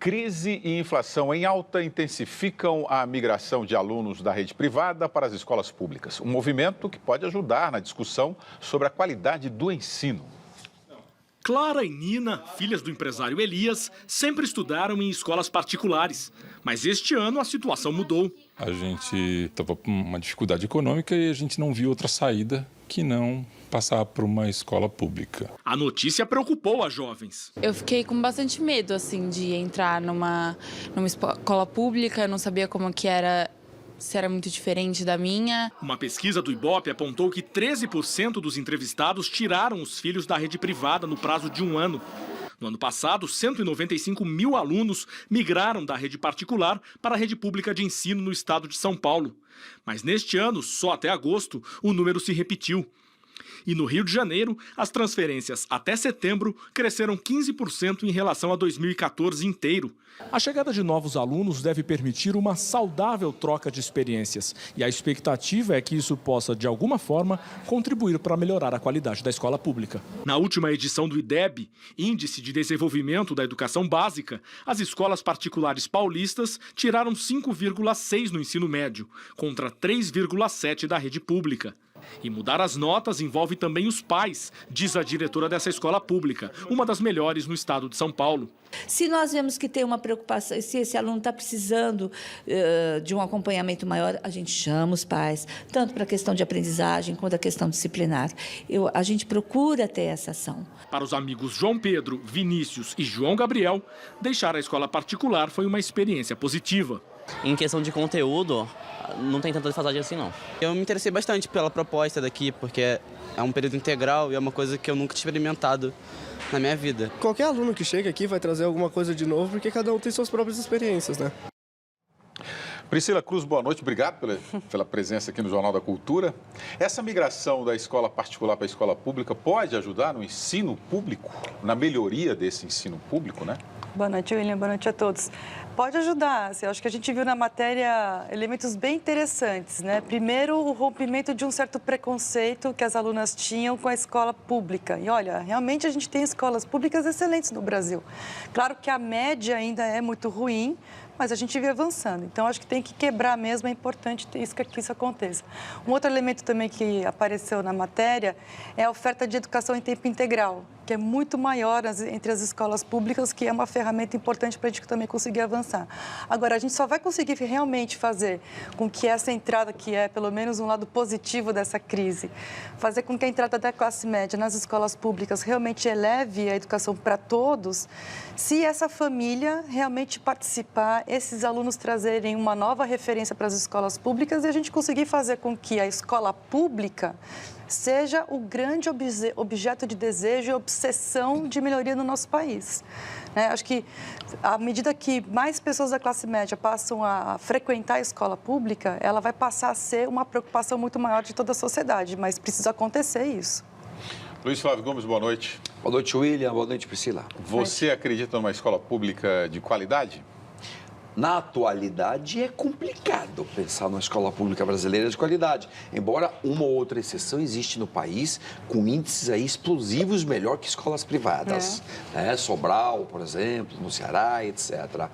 Crise e inflação em alta intensificam a migração de alunos da rede privada para as escolas públicas. Um movimento que pode ajudar na discussão sobre a qualidade do ensino. Clara e Nina, filhas do empresário Elias, sempre estudaram em escolas particulares. Mas este ano a situação mudou. A gente estava com uma dificuldade econômica e a gente não viu outra saída que não passar por uma escola pública. A notícia preocupou as jovens. Eu fiquei com bastante medo, assim, de entrar numa escola pública. Eu não sabia como que era, se era muito diferente da minha. Uma pesquisa do Ibope apontou que 13% dos entrevistados tiraram os filhos da rede privada no prazo de um ano. No ano passado, 195 mil alunos migraram da rede particular para a rede pública de ensino no estado de São Paulo. Mas neste ano, só até agosto, o número se repetiu. E no Rio de Janeiro, as transferências até setembro cresceram 15% em relação a 2014 inteiro. A chegada de novos alunos deve permitir uma saudável troca de experiências. E a expectativa é que isso possa, de alguma forma, contribuir para melhorar a qualidade da escola pública. Na última edição do IDEB, Índice de Desenvolvimento da Educação Básica, as escolas particulares paulistas tiraram 5,6 no ensino médio, contra 3,7 da rede pública. E mudar as notas envolve também os pais, diz a diretora dessa escola pública, uma das melhores no estado de São Paulo. Se nós vemos que tem uma preocupação, se esse aluno está precisando de um acompanhamento maior, a gente chama os pais, tanto para a questão de aprendizagem quanto a questão disciplinar. A gente procura ter essa ação. Para os amigos João Pedro, Vinícius e João Gabriel, deixar a escola particular foi uma experiência positiva. Em questão de conteúdo, não tem tanta defasagem assim, não. Eu me interessei bastante pela proposta daqui, porque é um período integral e é uma coisa que eu nunca tinha experimentado na minha vida. Qualquer aluno que chega aqui vai trazer alguma coisa de novo, porque cada um tem suas próprias experiências, né? Priscila Cruz, boa noite. Obrigado pela presença aqui no Jornal da Cultura. Essa migração da escola particular para a escola pública pode ajudar no ensino público, na melhoria desse ensino público, né? Boa noite, William. Boa noite a todos. Pode ajudar. Eu acho que a gente viu na matéria elementos bem interessantes, né? Primeiro, o rompimento de um certo preconceito que as alunas tinham com a escola pública. E olha, realmente a gente tem escolas públicas excelentes no Brasil. Claro que a média ainda é muito ruim, mas a gente vê avançando. Então, acho que tem que quebrar mesmo, é importante que isso aconteça. Um outro elemento também que apareceu na matéria é a oferta de educação em tempo integral, que é muito maior entre as escolas públicas, que é uma ferramenta importante para a gente também conseguir avançar. Agora, a gente só vai conseguir realmente fazer com que essa entrada, que é pelo menos um lado positivo dessa crise, fazer com que a entrada da classe média nas escolas públicas realmente eleve a educação para todos, se essa família realmente participar, esses alunos trazerem uma nova referência para as escolas públicas e a gente conseguir fazer com que a escola pública seja o grande objeto de desejo e obsessão de melhoria no nosso país. Acho que, à medida que mais pessoas da classe média passam a frequentar a escola pública, ela vai passar a ser uma preocupação muito maior de toda a sociedade, mas precisa acontecer isso. Luiz Flávio Gomes, boa noite. Boa noite, William. Boa noite, Priscila. Você acredita numa escola pública de qualidade? Na atualidade, é complicado pensar numa escola pública brasileira de qualidade, embora uma ou outra exceção existe no país, com índices aí explosivos melhor que escolas privadas. Sobral, por exemplo, no Ceará, etc.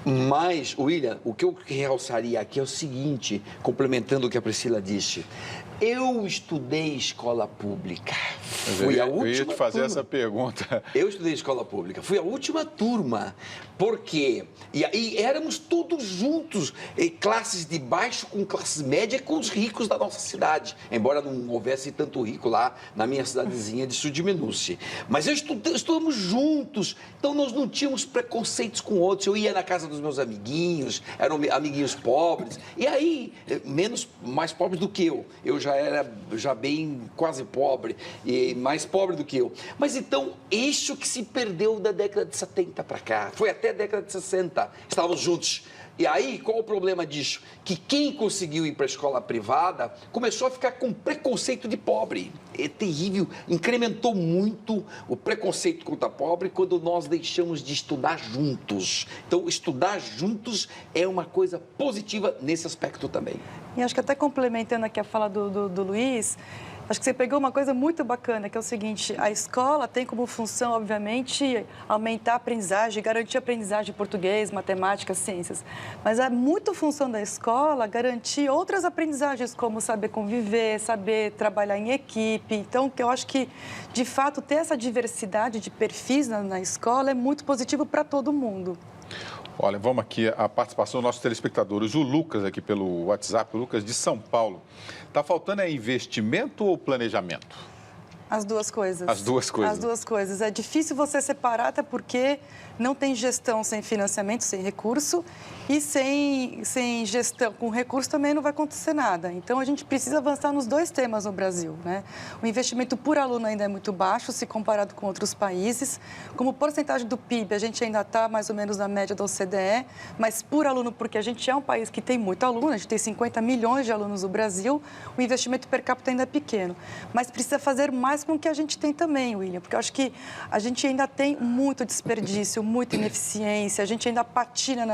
Mas, William, o que eu realçaria aqui é o seguinte, complementando o que a Priscila disse. Eu estudei escola pública. Eu ia te fazer essa pergunta. Eu estudei escola pública. Fui a última turma. Por quê? E éramos todos juntos, classes de baixo com classe média com os ricos da nossa cidade. Embora não houvesse tanto rico lá na minha cidadezinha de Sudiminúcie. Mas estudamos juntos, então nós não tínhamos preconceitos com outros. Eu ia na casa dos meus amiguinhos, eram amiguinhos pobres. E aí, mais pobres do que eu. Eu já era bem quase pobre, e mais pobre do que eu. Mas então, isso que se perdeu da década de 70 para cá, foi até a década de 60, estávamos juntos. E aí, qual o problema disso? Que quem conseguiu ir para a escola privada começou a ficar com preconceito de pobre. É terrível, incrementou muito o preconceito contra pobre quando nós deixamos de estudar juntos. Então, estudar juntos é uma coisa positiva nesse aspecto também. E acho que até complementando aqui a fala do Luiz, Acho que você pegou uma coisa muito bacana, que é o seguinte, a escola tem como função, obviamente, aumentar a aprendizagem, garantir a aprendizagem de português, matemática, ciências. Mas é muito função da escola garantir outras aprendizagens, como saber conviver, saber trabalhar em equipe. Então, eu acho que, de fato, ter essa diversidade de perfis na escola é muito positivo para todo mundo. Olha, vamos aqui a participação dos nossos telespectadores. O Lucas aqui pelo WhatsApp, o Lucas de São Paulo. Está faltando investimento ou planejamento? As duas coisas. As duas coisas. As duas coisas. É difícil você separar, até porque não tem gestão sem financiamento, sem recurso, e sem gestão com recurso também não vai acontecer nada. Então, a gente precisa avançar nos dois temas no Brasil, né? O investimento por aluno ainda é muito baixo, se comparado com outros países. Como porcentagem do PIB, a gente ainda está mais ou menos na média da OCDE, mas por aluno, porque a gente é um país que tem muito aluno, a gente tem 50 milhões de alunos no Brasil, o investimento per capita ainda é pequeno. Mas precisa fazer mais com o que a gente tem também, William, porque eu acho que a gente ainda tem muito desperdício, muita ineficiência, a gente ainda patina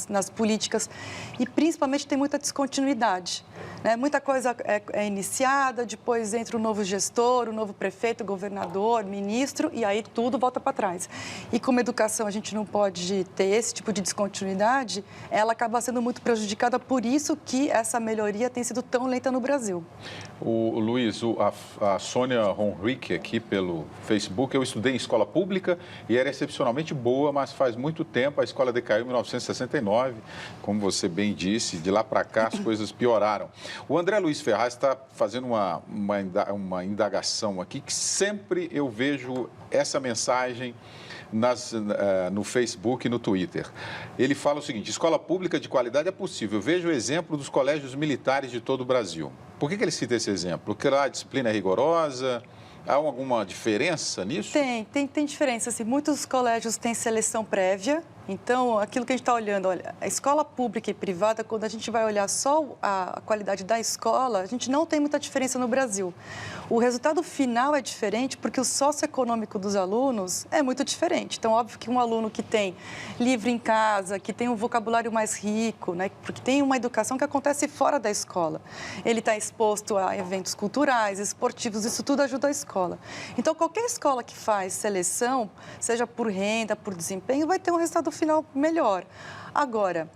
nas políticas e, principalmente, tem muita descontinuidade. Né? Muita coisa é iniciada, depois entra o novo gestor, o novo prefeito, governador, ministro, e aí tudo volta para trás. E como educação a gente não pode ter esse tipo de descontinuidade, ela acaba sendo muito prejudicada, por isso que essa melhoria tem sido tão lenta no Brasil. O Luiz, a Sônia Ronrique aqui pelo Facebook, eu estudei em escola pública e era excepcionalmente boa, mas faz muito tempo a escola decaiu em 1969, como você bem disse, de lá para cá as coisas pioraram. O André Luiz Ferraz está fazendo uma indagação aqui, que sempre eu vejo essa mensagem no Facebook e no Twitter. Ele fala o seguinte: escola pública de qualidade é possível. Eu vejo o exemplo dos colégios militares de todo o Brasil. Por que ele cita esse exemplo? Porque lá a disciplina é rigorosa? Há alguma diferença nisso? Tem diferença. Assim, muitos colégios têm seleção prévia. Então, aquilo que a gente está olhando, olha, a escola pública e privada, quando a gente vai olhar só a qualidade da escola, a gente não tem muita diferença no Brasil. O resultado final é diferente porque o socioeconômico dos alunos é muito diferente. Então, óbvio que um aluno que tem livro em casa, que tem um vocabulário mais rico, né, porque tem uma educação que acontece fora da escola. Ele está exposto a eventos culturais, esportivos, isso tudo ajuda a escola. Então, qualquer escola que faz seleção, seja por renda, por desempenho, vai ter um resultado final melhor. Agora,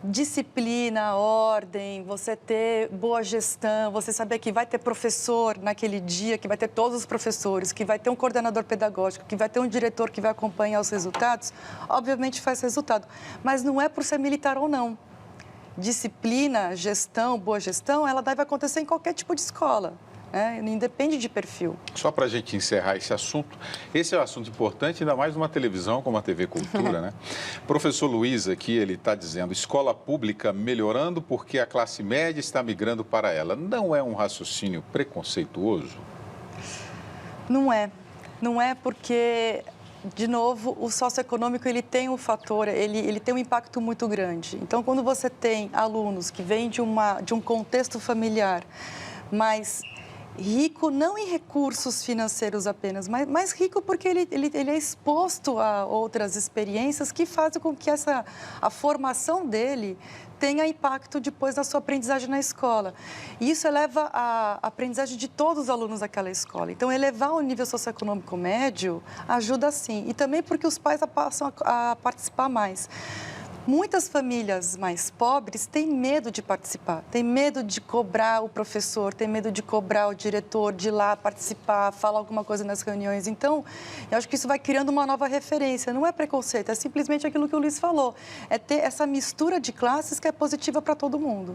disciplina, ordem, você ter boa gestão, você saber que vai ter professor naquele dia, que vai ter todos os professores, que vai ter um coordenador pedagógico, que vai ter um diretor que vai acompanhar os resultados, obviamente faz resultado. Mas não é por ser militar ou não. Disciplina, gestão, boa gestão, ela deve acontecer em qualquer tipo de escola. Independe de perfil. Só para a gente encerrar esse assunto, esse é um assunto importante, ainda mais numa televisão como a TV Cultura, né? Professor Luiz aqui, ele está dizendo, escola pública melhorando porque a classe média está migrando para ela. Não é um raciocínio preconceituoso? Não é. Não é porque, de novo, o socioeconômico ele tem um fator, ele tem um impacto muito grande. Então, quando você tem alunos que vêm de um contexto familiar, mas rico não em recursos financeiros apenas, mas mais rico porque ele é exposto a outras experiências que fazem com que a formação dele tenha impacto depois na sua aprendizagem na escola. E isso eleva a aprendizagem de todos os alunos daquela escola. Então, elevar o nível socioeconômico médio ajuda sim. E também porque os pais passam a participar mais. Muitas famílias mais pobres têm medo de participar, têm medo de cobrar o professor, têm medo de cobrar o diretor, de ir lá participar, falar alguma coisa nas reuniões. Então, eu acho que isso vai criando uma nova referência. Não é preconceito, é simplesmente aquilo que o Luiz falou. É ter essa mistura de classes que é positiva para todo mundo.